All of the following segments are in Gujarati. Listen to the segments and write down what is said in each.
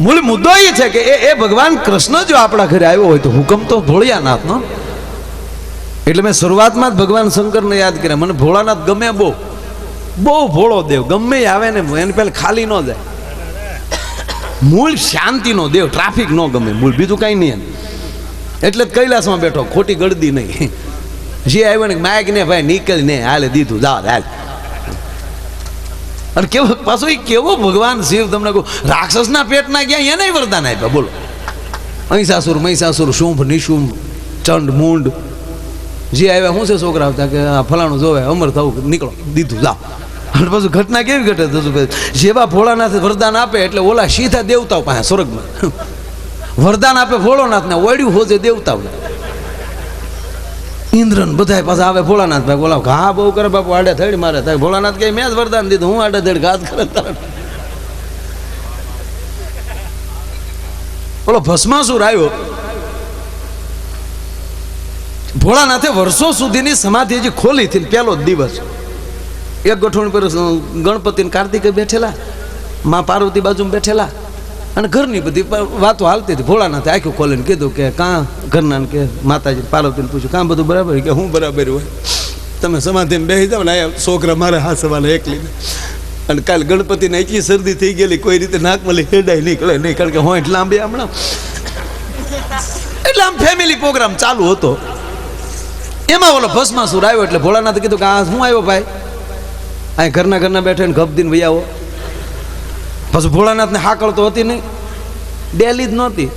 મૂળ મુદ્દો એ છે કે એ ભગવાન કૃષ્ણ જો આપણા ઘરે આવ્યો હોય તો હુકમ તો ભોળિયાનાથનો. એટલે મેં શરૂઆતમાં જ ભગવાન શંકરને યાદ કર્યા. મને ભોળાનાથ ગમે, બહુ બહુ ભોળો દેવ, ગમે આવે ને એને પહેલા ખાલી ન જાય. મૂળ શાંતિનો દેવ, ટ્રાફિક ન ગમે મૂળ, બીજું કાંઈ નહીં. એટલે જ કૈલાસમાં બેઠો, ખોટી ગળદી નહીં. જે આવ્યો ને માયક ને ભાઈ નીકળ ને હાલે દીધું, જાઓ હાલ. અને કેવો પાછો એ કેવો ભગવાન શિવ, તમને કહું રાક્ષસના પેટના ગયા એને વરદાન આપ્યા. બોલો, અહિંસાસુર મહિષાસુર શુંભ નિશુંભ ચંડ મૂંડ જે આવ્યા શું છે છોકરા આવતા કે આ ફલાણું જોવે અમર થવું, નીકળો દીધું જાઓ. અને પાછું ઘટના કેવી ઘટે થતું, જેવા ભોળાનાથ વરદાન આપે એટલે ઓલા સીધા દેવતાઓ પાસે સ્વર્ગમાં વરદાન આપે ભોળોનાથને, ઓળ્યું હોજે દેવતાઓને. ઇન્દ્રન બધા પાછા આવે ભોળાનાથ ભાઈ, બોલા ઘા બહુ કરે બાપુ, આડે થડી મારે થાય. ભોળાનાથ કે મેં જ વરદાન દીધું, હું આડે થડી ઘાત કરે. બોલો ભસ્માસુર આવ્યો, ભોળાનાથે વર્ષો સુધીની સમાધિ હજી ખોલી હતી. પહેલો જ દિવસ એક ગઠોણ પર ગણપતિ ને કાર્તિકે બેઠેલા, માં પાર્વતી બાજુમાં બેઠેલા, અને ઘરની બધી વાતો હાલતી હતી. ભોળાનાથે આખું ખોલીને કીધું કે કાં ઘરના કે માતાજી પાર્વતીને પૂછ્યું કાં બધું બરાબર? કે હું બરાબર હોય, તમે સમાધિને બેસી જાઓ ને. આ છોકરા મારે હા સવાલે એકલી. અને કાલે ગણપતિને એટલી શરદી થઈ ગયેલી, કોઈ રીતે નાકમાં હેડાય નીકળે નહીં, કારણ કે હું લાંબી હમણાં. એટલે આમ ફેમિલી પ્રોગ્રામ ચાલુ હતો. એમાં ઓલો ભસ્માસુર આવ્યો એટલે ભોળાનાથે કીધું કે આ શું આવ્યો ભાઈ, અહીં ઘરના બેઠે ને ગપ દીને વૈયાવો. પછી ભોળાનાથને હાકળ તો હતી નહીં, ડેલી જ નહોતી.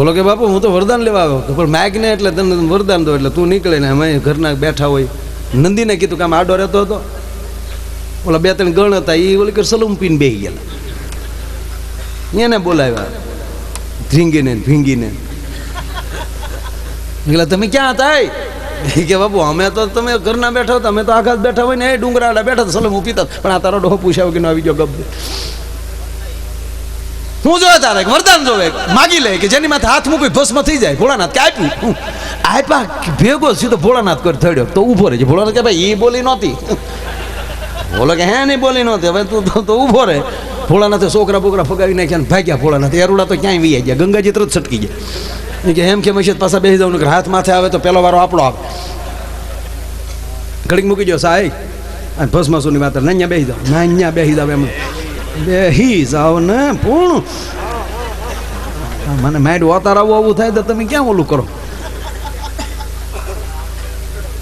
ઓલો કે બાપુ હું તો વરદાન લેવા આવ્યો, પણ માગને એટલે તને વરદાન દો એટલે તું નીકળે ને. અમે ઘરના બેઠા હોય. નંદીને કીધું કે આમ આડો રહેતો હતો, ઓલા બે ત્રણ ગણ હતા એ ઓલી કે સલૂમ પીને બેસી ગયેલા, એને બોલાવ્યા ધ્રીંગીને ભીંગીને. એટલે તમે ક્યાં હતા? કે બાપુ અમે તો તમે ઘરના બેઠા હતા, અમે તો આઘાત બેઠા હોય ને એ ડુંગરાડા બેઠા તો સલમ હું પીતા. પણ આ તારો ડોહો પૂછાવ કે આવી ગયો ગપ. હું જોવે તારે વરદાન જોવે, માગી લે કે જેની માથે હાથ મૂકી ભસ્મ થઈ જાય. ભોળાનાથ કે આપ્યું, આપ્યા ભેગો સીધો ભોળાનાથ કરી થડ્યો તો ઉભો રહે છે. ભોળાનાથ કે ભાઈ એ બોલી નહોતી. બોલો કે હે નહીં બોલી નહોતી, હવે તું તો ઉભો રહે. ભોળાનાથે છોકરા બોકરા ફગાવી નાખ્યા ને ભાગ્યા. ભોળાનાથ એરુડા તો ક્યાંય વી ગયા, ગંગાજી તરત છટકી ગયા. કે એમ કે મશીદ પાછા બેસી જાવ ને હાથ માથે આવે તો પેલો વારો આપણો આવે. ઘડીક મૂકી જાઓ સાહેબ, અને ભસ્માસુરની વાત અહીંયા બેસી જાઓ, ના અહીંયા બેસી જાવ, એમ બેસી જાઓ ને. પૂર્ણ મને માઇન્ડ વાતારાવું આવું થાય તો તમે ક્યાં ઓલું કરો?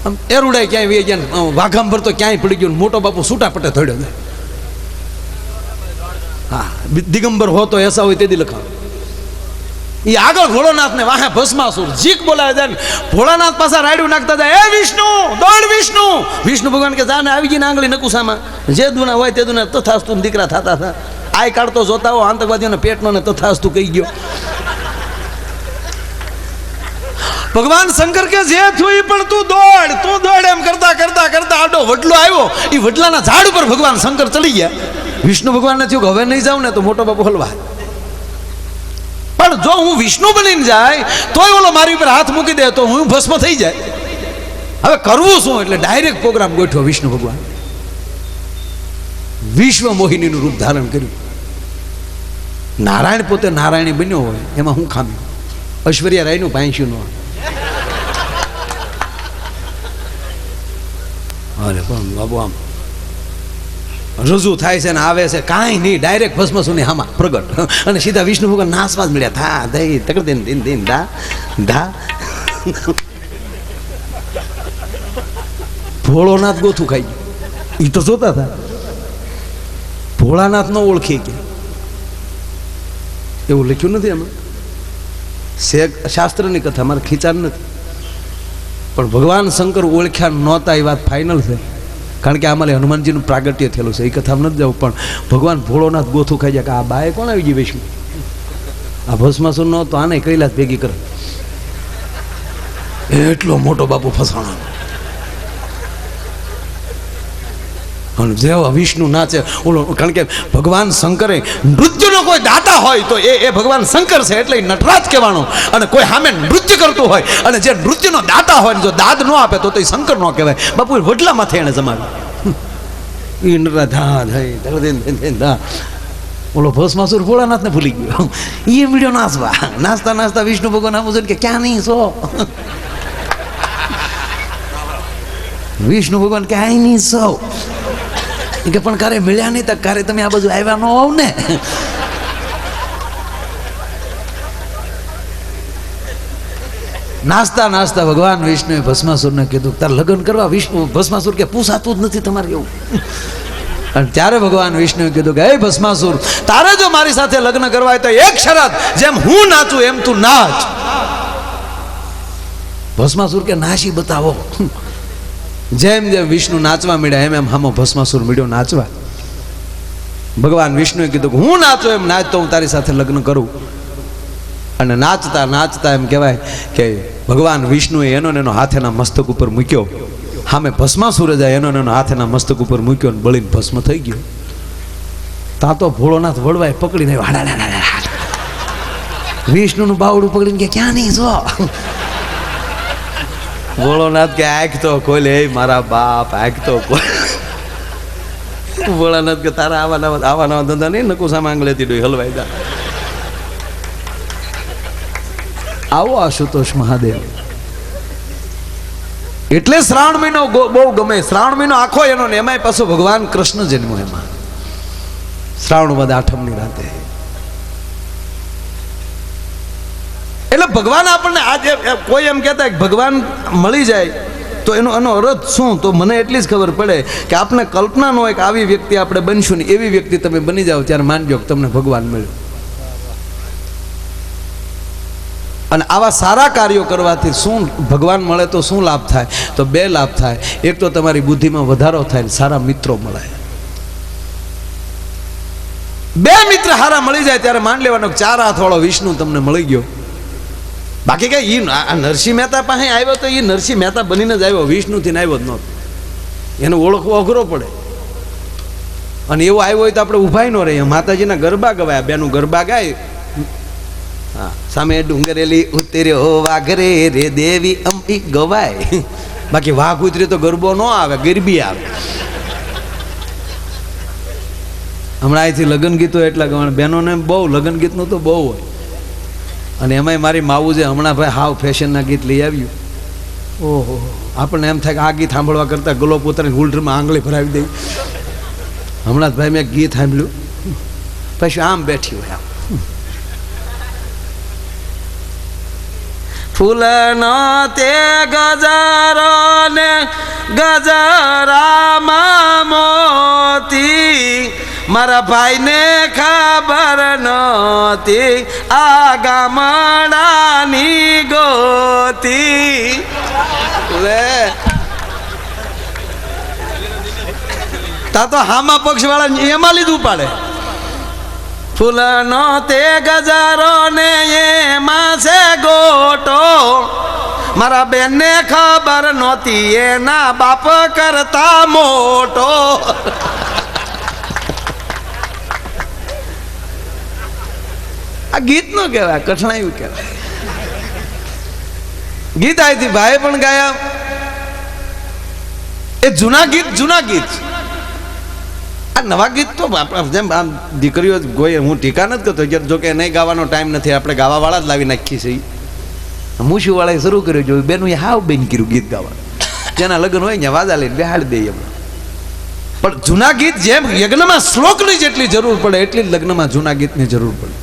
આમ એરુડાય ક્યાંય વી ગયા, વાઘાંભર તો ક્યાંય પડી ગયું. મોટો બાપુ છૂટા પટે થડ્યો જાય. હા, દિગંબર હો તો એસા હોય તેથી લખાવ. એ આગળ ભોળાનાથ ને વાહે ભસ્માસુર જીક બોલાવે જાય. ભોળાનાથ પાછા રાયડું નાખતા જાય, એ વિષ્ણુ દોડ વિષ્ણુ. વિષ્ણુ ભગવાન કે જાને આવી ગઈ ને આંગળી નકુસામાં, જે દુના હોય તે દુના તથાસ્તુ દીકરા થતા હતા. આય કાઢતો જોતા હો આતંકવાદીઓને પેટનો ને તથાસ્તુ કહી ગયો. ભગવાન શંકર કે જે થયું એ પણ તું દોડ એમ કરતા કરતા કરતા આડો વડલો આવ્યો. એ વડલાના ઝાડ ઉપર ભગવાન શંકર ચડી ગયા. વિષ્ણુ ભગવાનને થયું કે હવે નહીં જાઉં ને તો મોટો બાપુ હલવા. પણ જો હું વિષ્ણુ બનીને જાય તોય ઓલો મારી ઉપર હાથ મૂકી દે તો હું ભસ્મ થઈ જાય. હવે કરવું શું? એટલે ડાયરેક્ટ પ્રોગ્રામ ગોઠવ્યો વિષ્ણુ ભગવાન. વિશ્વ મોહિનીનું રૂપ ધારણ કર્યું. નારાયણ પોતે નારાયણી બન્યો હોય એમાં હું ખામી? ઐશ્વર્યા રાયનું પાંચ્યું ન હોય. અરે પણ બાબુ આમ રજૂ થાય છે ને આવે છે, કાંઈ નહીં, ડાયરેક્ટ ભસ્મસુરની હામાં પ્રગટ. અને સીધા વિષ્ણુ ભગવાન નાસવા જ મળ્યા. થા દઈ તકડ દે દિન દિન ધા ધા. ભોળોનાથ ગોથું ખાઈ ગયું. એ તો જોતા હતા. ભોળાનાથ નો ઓળખી ગયા એવું લખ્યું નથી એમાં. શાસ્ત્રની કથા મારે ખીચાર નથી, પણ ભગવાન શંકર ઓળખ્યા નહોતા એ વાત ફાઇનલ છે. કારણ કે આમાં હનુમાનજીનું પ્રાગટ્ય થયેલું છે. એ કથામાં નથી જવું, પણ ભગવાન ભોળોનાથ ગોથું ખાઈ જાય કે આ બાએ કોણ આવી ગઈ વિષ્ણુ? આ ભસ્માસુર નો તો આને કૈલાસ ભેગી કરે. એટલો મોટો બાપુ ફસાણો. અને જેવા વિષ્ણુ નાચે ઓલો, કારણ કે ભગવાન શંકરે નૃત્યનો કોઈ દાતા હોય તો એ ભગવાન શંકર છે એટલે નટરાજ કહેવાનો. અને કોઈ સામે નૃત્ય કરતું હોય અને જે નૃત્યનો દાતા હોય ને જો દાદ ન આપે તો એ શંકર ન કહેવાય. બાપુ વડલામાંથી એને જમાવ્યું. ઈંડરા ધા ધા ઓલો ભસ્માસુર ભોળાનાથને ભૂલી ગયો. એ મીડિયો નાચવા નાચતા નાચતા વિષ્ણુ ભગવાન આમ છે કે ક્યાં નહીં છો. વિષ્ણુ ભગવાન કે આઈ નહીં છો કે પણ કારે મળ્યા નહીં તો કારે તમે આ બાજુ આવ્યા ન હોવ ને. નાચતા નાચતા ભગવાન વિષ્ણુએ ભસ્માસુરને કીધું તાર લગ્ન કરવા. વિષ્ણુ ભસ્માસુર કે પૂછાતું જ નથી તમારે એવું. અને ત્યારે ભગવાન વિષ્ણુએ કીધું કે હે ભસ્માસુર, તારે જો મારી સાથે લગ્ન કરવા હોય તો એક શરત, જેમ હું નાચું એમ તું નાચ. ભસ્માસુર કે નાચી બતાવો. જેમ જેમ વિષ્ણુ નાચવા મળ્યા એમ એમ હામો ભસ્માસુર મળ્યો નાચવા. ભગવાન વિષ્ણુએ કીધું કે હું નાચું એમ નાચ તો હું તારી સાથે લગ્ન કરું. અને નાચતા નાચતા એમ કહેવાય કે ભગવાન વિષ્ણુએ એનો ને એનો હાથ એના મસ્તક ઉપર મૂક્યો. સામે ભસ્માસુરે જાય એનો ને એનો હાથ એના મસ્તક ઉપર મૂક્યો ને બળીને ભસ્મ થઈ ગયો. તા તો ભોળોનાથ વળવાય પકડીને વિષ્ણુનું બાવડું પકડીને કે ક્યાં નહીં છો. ભોળોનાથ કે આંખ તો ખોલે મારા બાપ, આંખ તો ખોલે. ભોળાનાથ કે તારા આવા નવા ધંધા નહીં, નકુસા માંગલેતી ડોઈ હલવાઈ દા. આવો આશુતોષ મહાદેવ. એટલે શ્રાવણ મહિનો બહુ ગમે. શ્રાવણ મહિનો આખો એનો ને એમાંય પાછો ભગવાન કૃષ્ણ જન્મ એમાં શ્રાવણ વદ આઠમની રાતે. એટલે ભગવાન આપણને આજે કોઈ એમ કહેતા ભગવાન મળી જાય તો એનો અર્થ શું, તો મને એટલી જ ખબર પડે કે આપણે કલ્પના ન હોય કે આવી વ્યક્તિ આપણે બનશું ને એવી વ્યક્તિ તમે બની જાઓ ત્યારે માનજો કે તમને ભગવાન મળ્યો. અને આવા સારા કાર્યો કરવાથી શું ભગવાન મળે તો શું લાભ થાય, તો બે લાભ થાય. એક તો તમારી બુદ્ધિમાં વધારો થાય ને સારા મિત્રો મળે. બે મિત્ર સારા મળી જાય ત્યારે માન લેવાનો 4 હાથવાળો વિષ્ણુ તમને મળી ગયો. બાકી કઈ નરસિંહ મહેતા પાસે આવ્યો તો એ નરસિંહ મહેતા બનીને જ આવ્યો, વિષ્ણુથી આવ્યો જ નહોતો. એને ઓળખવો અઘરો પડે. અને એવો આવ્યો હોય તો આપણે ઊભા ન રહીએ. માતાજીના ગરબા ગવાયા, બેનું ગરબા ગાય. સામે ડુંગરેલી ઉતર્યો વાઘરે રે દેવી અંબી ગવાય. બાકી વાઘ ઉતરે તો ગરબો ન આવે, ગરબી આવે. હમણાં અહીંથી લગ્ન ગીતો એટલા ગવાણ બહેનોને બહુ લગ્ન ગીતનું તો બહુ હોય. અને એમાંય મારી માવું છે હમણાં ભાઈ હાવ ફેશનના ગીત લઈ આવ્યું. ઓહો, આપણને એમ થાય કે આ ગીત સાંભળવા કરતાં ગલોપ ઉતરીને હુલરમાં આંગળી ભરાવી દઈ. હમણાં જ ભાઈ મેં ગીત સાંભળ્યું, પછી આમ બેઠી હોય આમ ફૂલનો તે ગજારો ને ગજરામાં મોતી, મારા ભાઈને ખબર નહોતી આ ગામડાની ગોતી. તા તો હામા પક્ષ વાળા એમાં લીધું પાડે. ફૂલનો તે ગજારો ને એમાં છે ગોટો, મારા બેનને ખબર નહોતી એના બાપ કરતા મોટો. આ ગીત નો કહેવાય, કઠણાયું કહેવાય. ગીત આઈથી ભાઈ પણ ગાયા. એ જૂના ગીત. આ નવા ગીત તો જેમ આમ દીકરીઓ કોઈ હું ટીકા નથી કરતો, જો કે નહીં ગાવાનો ટાઈમ નથી, આપણે ગાવાવાળા જ લાવી નાખીએ છીએ. મૂછીવાળાએ શરૂ કર્યું જોયું બેનું હાવ બેન કર્યું ગીત ગાવા. જેના લગ્ન હોય ત્યાં વાદા લઈને બેહાડી દઈએ. પણ જૂના ગીત જેમ યજ્ઞમાં શ્લોકની જેટલી જરૂર પડે એટલી જ લગ્નમાં જૂના ગીતની જરૂર પડે.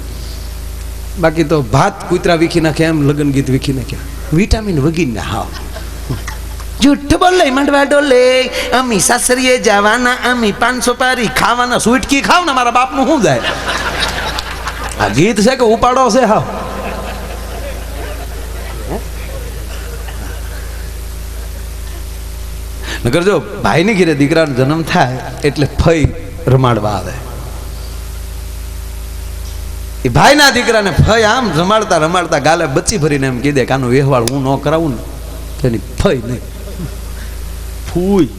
બાકી તો ભાત કૂતરા વીખી નાખે એમ લગ્ન ગીત વીખી નાખ્યા. વિટામિન વગીને હાવ જૂઠ બોલે મંડવા ડોલે, અમી સાસરીએ જવાના, અમી 500 પારી ખાવાના, સુટકી ખાવ ને મારા બાપનું શું જાય. આ ગીત છે કે ઉપાડો છે હાવ. નકર જો ભાઈની ઘેરે દીકરાનો જન્મ થાય એટલે ફઈ રમાડવા આવે. એ ભાઈના દીકરાને ફઈ આમ રમાડતા રમાડતા ગાલે બચ્ચી ભરીને એમ કીધે કે આનો વ્યવહાર હું ન કરાવું ને તેની ફઈ નહીં ફૂઈ.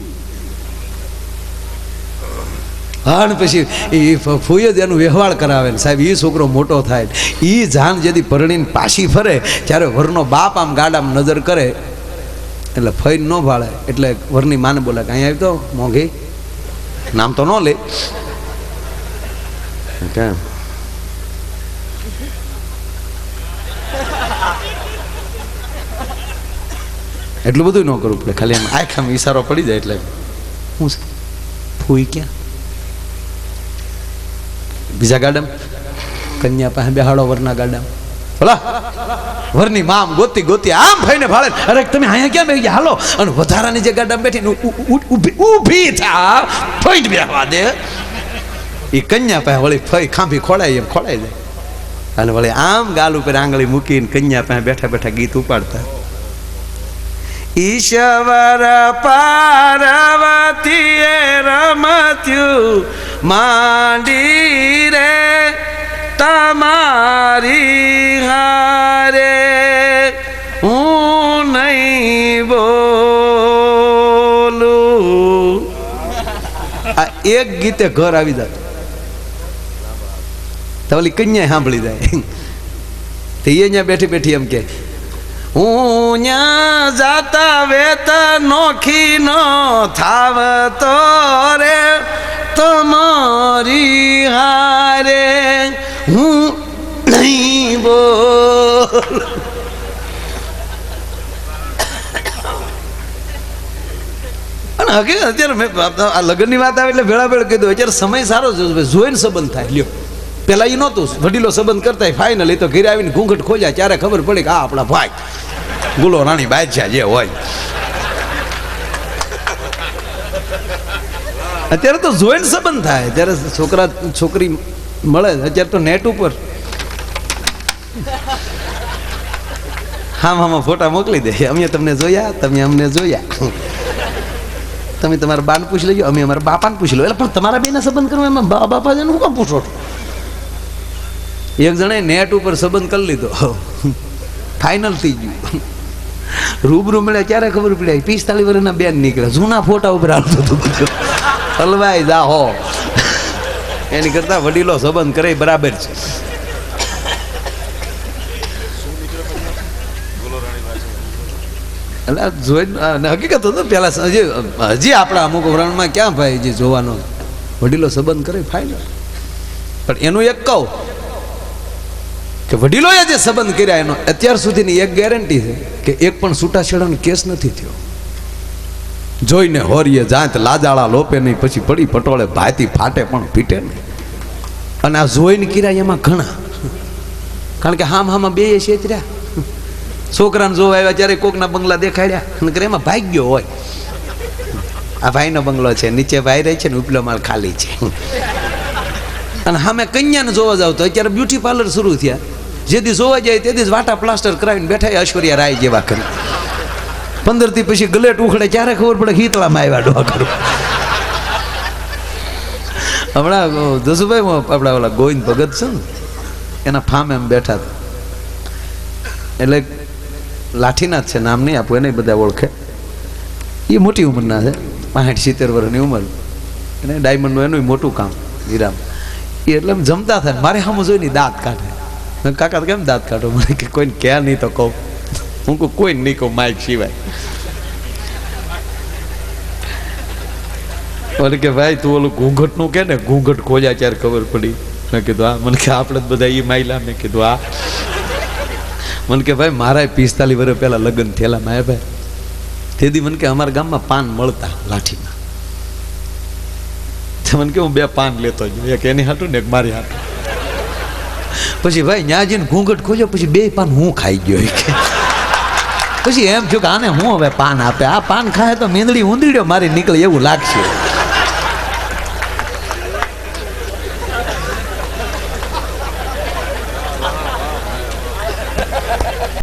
હા, પછી એ ફૂઈ જ એનું વ્યવહાર કરાવે ને સાહેબ. એ છોકરો મોટો થાય, એ જાન જેથી પરણીને પાછી ફરે ત્યારે વરનો બાપ આમ ગાડામાં નજર કરે એટલે ફઈ ન ભાળે. એટલે વરની માને બોલે કે અહીંયા આવી તો મોંઘી નામ તો ન લે કેમ એટલું બધું ન કરવું પડે, ખાલી આમ આખામાં ઈશારો પડી જાય એટલે શું છે ફૂઈ ક્યાં બીજા ગાડામાં કન્યા પાસે બેહાડો વરના ગાડામાં બોલા વરની મામ ગોતી ગોતી આમ ભાઈને ભાળે અરે તમે અહીંયા ક્યાં બેસી ગયા હાલો અને વધારાની જે ગાડામાં બેઠી ઊભી થા ફોઈન્ટ બેહવા દે એ કન્યા પાસે વળી ફઈ ખાંભી ખોડાય એમ ખોડાઈ જાય અને વળી આમ ગાલ ઉપર આંગળી મૂકીને કન્યા પાસે બેઠા બેઠા ગીત ઉપાડતા ઈશ્વર પાર્વતીએ રમત્યું માંડી રે તમારી હારે હું નહીં બોલું આ એક ગીતે ઘર આવી જાય તો ઓલી કન્યા સાંભળી જાય તો એ અહીંયા બેઠી બેઠી એમ કે હું ન્યા જાતા વેત નોખી નો થાવ તો રે તમારી હારે હું નહીં બોલ અને હકીકત અત્યારે મેં આ લગ્નની વાત આવે એટલે ભેળાભેળ કીધું અત્યારે સમય સારો છે જોઈને સંબંધ થાય લ્યો પેલા એ નહોતું વડીલો સંબંધ કરતા ફાઇનલ એ તો ઘરે આવીને ઘૂંઘટ ખોલ્યા ત્યારે ખબર પડી કે આ આપણા ભાઈ ગુલો રાણી બાદશાહ જે હોય અત્યારે તો જોઈને સંબંધ થાય ત્યારે છોકરા છોકરી મળે અત્યારે તો નેટ ઉપર હા ફોટા મોકલી દે અમે તમને જોયા તમે અમને જોયા તમે તમારા બાને પૂછી લેજો અમે અમારા બાપાને પૂછી લો એટલે પણ તમારા બેના સંબંધ કરવા એમાં બાપા જને હું કામ પૂછો એક જણે નેટ ઉપર સંબંધ કરી લીધો ફાઇનલ થઈ ગયું રૂબરૂ મળ્યા ત્યારે ખબર પડી 45 વર્ષના બેન નીકળ્યા જૂના ફોટા ઉપર આવતું હતું હલવાઈ જા હો એની કરતા વડીલો સંબંધ કરે બરાબર છે એટલે જોઈ હકીકત હતો પેલા હજી આપણા અમુક વરણમાં ક્યાં ભાઈ જે જોવાનો વડીલો સંબંધ કરે ફાઇનલ પણ એનું એક કહું કે વડીલોએ જે સંબંધ કર્યા એનો અત્યાર સુધીની એક ગેરંટી છે કે એક પણ છૂટાછેડાનો કેસ નથી થયો જોઈને હોરીએ જાત લાજાળા લોપે નહીં પછી પડી પટોળે ભાતી ફાટે પણ પીટે નહીં અને આ જોઈને કર્યા એમાં ઘણા કારણ કે હામાં બે છેતર્યા છોકરાને જોવા આવ્યા ત્યારે કોકના બંગલા દેખાડ્યા અને એમાં ભાગ્યો હોય આ ભાઈનો બંગલો છે નીચે ભાઈ રહે છે ને ઉપલો માળ ખાલી છે અને સામે કન્યાને જોવા જાવ તો અત્યારે બ્યુટી પાર્લર શરૂ થયા જેથી જોવા જાય તેથી જ વાટા પ્લાસ્ટર કરાવીને બેઠા ઐશ્વર્યા રાય જેવા કરી 15 થી પછી ગલેટ ઉખડે ત્યારે ખબર પડે હિતળામાં આવ્યા ડોહા કરું હમણાં જસુભાઈ આપણા ઓલા ગોવિંદ ભગત છે ને એના ફાર્મ એમ બેઠા હતા એટલે લાઠીનાથ છે નામ નહીં આપવું એને બધા ઓળખે એ મોટી ઉંમરના છે 65-70 વર્ષની ઉંમર એને ડાયમંડનું એનું મોટું કામ હીરામ એ એટલે એમ જમતા થાય મારે સામે જોઈને દાંત કાઢે કાકા કેમ દાંત કાઢો મને કે કોઈને ક્યાં નહીં તો કહું હું કહું કોઈને નહીં કહું માઇક સિવાય મને કે ભાઈ તું ઓલું ઘૂંઘટનું કે ને ઘૂંઘટ ખોલ્યા ત્યારે ખબર પડી મેં કીધું હા મને કે આપણે બધા એ માયલા મેં કીધું હા મને કે ભાઈ મારા 45 વર્ષ પહેલાં લગ્ન થયેલા માયા ભાઈ તેથી મને કે અમારા ગામમાં પાન મળતા લાઠીમાં મને કે હું 2 પાન લેતો જ એક એની હાટું ને એક મારી હાટું પછી ભાઈ ત્યાં જઈને ઘૂંઘટ ખોલ્યો પછી 2 પાન હું ખાઈ ગયો પછી એમ થયું કે આને હું હવે પાન આપે આ પાન ખાય તો મીંદડી ઊંધીડ્યો મારી નીકળે એવું લાગશે